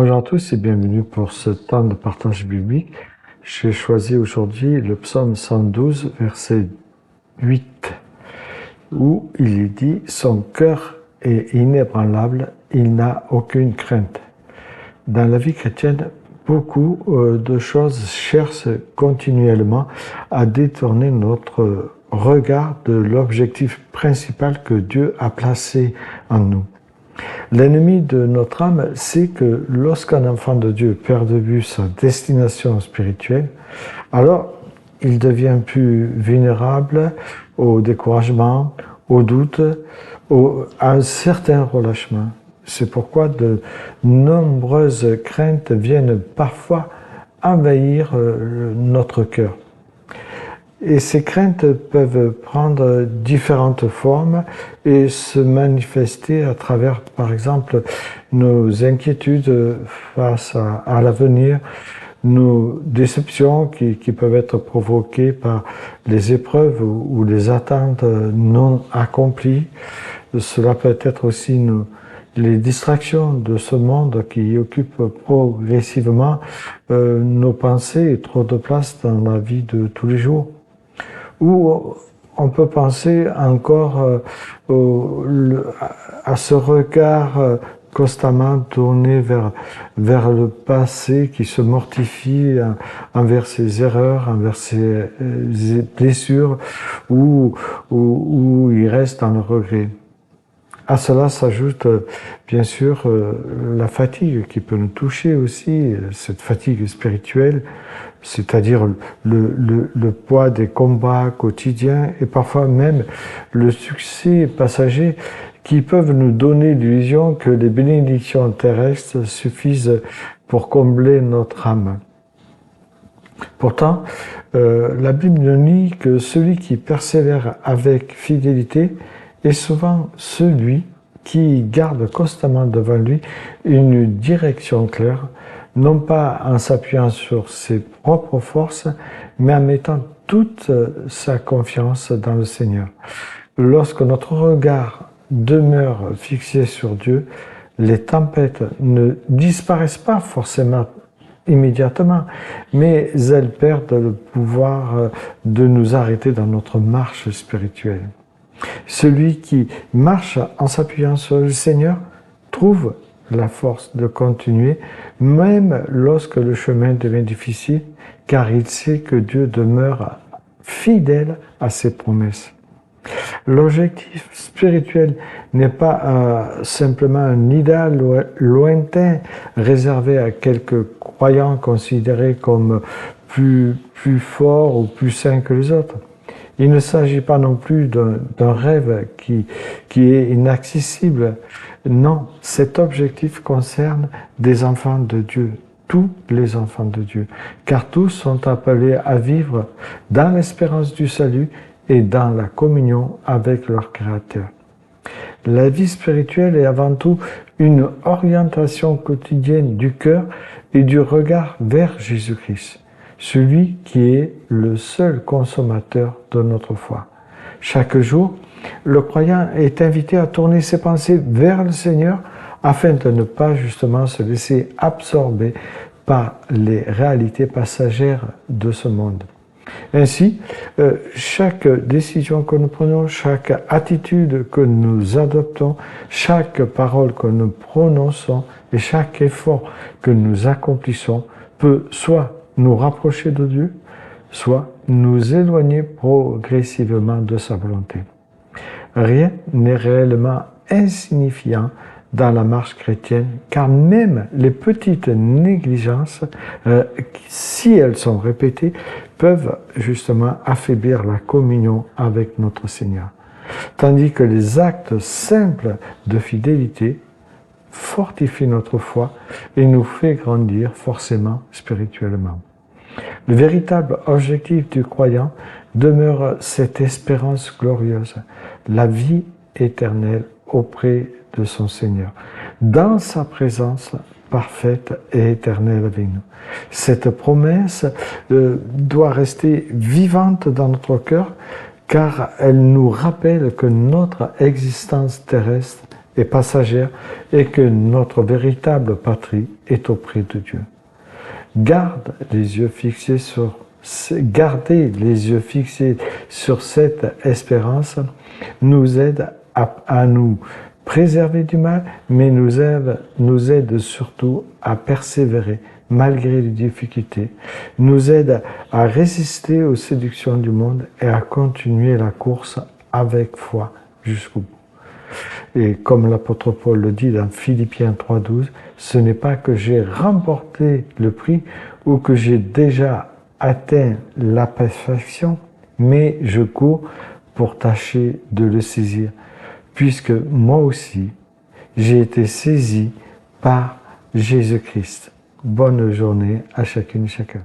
Bonjour à tous et bienvenue pour ce temps de partage biblique. J'ai choisi aujourd'hui le psaume 112, verset 8, où il est dit « Son cœur est inébranlable, il n'a aucune crainte ». Dans la vie chrétienne, beaucoup de choses cherchent continuellement à détourner notre regard de l'objectif principal que Dieu a placé en nous. L'ennemi de notre âme sait que lorsqu'un enfant de Dieu perd de vue sa destination spirituelle, alors il devient plus vulnérable au découragement, au doute, à un certain relâchement. C'est pourquoi de nombreuses craintes viennent parfois envahir notre cœur. Et ces craintes peuvent prendre différentes formes et se manifester à travers, par exemple, nos inquiétudes face à l'avenir, nos déceptions qui peuvent être provoquées par les épreuves ou les attentes non accomplies. Cela peut être aussi les distractions de ce monde qui occupent progressivement nos pensées et trop de place dans la vie de tous les jours. Ou on peut penser encore à ce regard constamment tourné vers le passé qui se mortifie envers ses erreurs, envers ses blessures, ou il reste dans le regret. À cela s'ajoute bien sûr la fatigue qui peut nous toucher aussi, cette fatigue spirituelle, c'est-à-dire le poids des combats quotidiens et parfois même le succès passager qui peuvent nous donner l'illusion que les bénédictions terrestres suffisent pour combler notre âme. Pourtant, la Bible nous dit que celui qui persévère avec fidélité est souvent celui qui garde constamment devant lui une direction claire, non pas en s'appuyant sur ses propres forces, mais en mettant toute sa confiance dans le Seigneur. Lorsque notre regard demeure fixé sur Dieu, les tempêtes ne disparaissent pas forcément immédiatement, mais elles perdent le pouvoir de nous arrêter dans notre marche spirituelle. Celui qui marche en s'appuyant sur le Seigneur trouve la force de continuer, même lorsque le chemin devient difficile, car il sait que Dieu demeure fidèle à ses promesses. L'objectif spirituel n'est pas simplement un idéal lointain réservé à quelques croyants considérés comme plus forts ou plus saints que les autres. Il ne s'agit pas non plus d'un rêve qui est inaccessible. Non, cet objectif concerne des enfants de Dieu, tous les enfants de Dieu, car tous sont appelés à vivre dans l'espérance du salut et dans la communion avec leur Créateur. La vie spirituelle est avant tout une orientation quotidienne du cœur et du regard vers Jésus-Christ, celui qui est le seul consommateur de notre foi. Chaque jour, le croyant est invité à tourner ses pensées vers le Seigneur afin de ne pas justement se laisser absorber par les réalités passagères de ce monde. Ainsi, chaque décision que nous prenons, chaque attitude que nous adoptons, chaque parole que nous prononçons et chaque effort que nous accomplissons peut soit nous rapprocher de Dieu, soit nous éloigner progressivement de sa volonté. Rien n'est réellement insignifiant dans la marche chrétienne, car même les petites négligences, si elles sont répétées, peuvent justement affaiblir la communion avec notre Seigneur. Tandis que les actes simples de fidélité fortifient notre foi et nous fait grandir forcément spirituellement. Le véritable objectif du croyant demeure cette espérance glorieuse, la vie éternelle auprès de son Seigneur, dans sa présence parfaite et éternelle avec nous. Cette promesse doit rester vivante dans notre cœur, car elle nous rappelle que notre existence terrestre et passagère et que notre véritable patrie est auprès de Dieu. Gardez les yeux fixés sur cette espérance nous aide à nous préserver du mal, mais nous aide surtout à persévérer malgré les difficultés, nous aide à résister aux séductions du monde et à continuer la course avec foi jusqu'au bout. Et comme l'apôtre Paul le dit dans Philippiens 3,12, ce n'est pas que j'ai remporté le prix ou que j'ai déjà atteint la perfection, mais je cours pour tâcher de le saisir, puisque moi aussi, j'ai été saisi par Jésus-Christ. Bonne journée à chacune et chacun.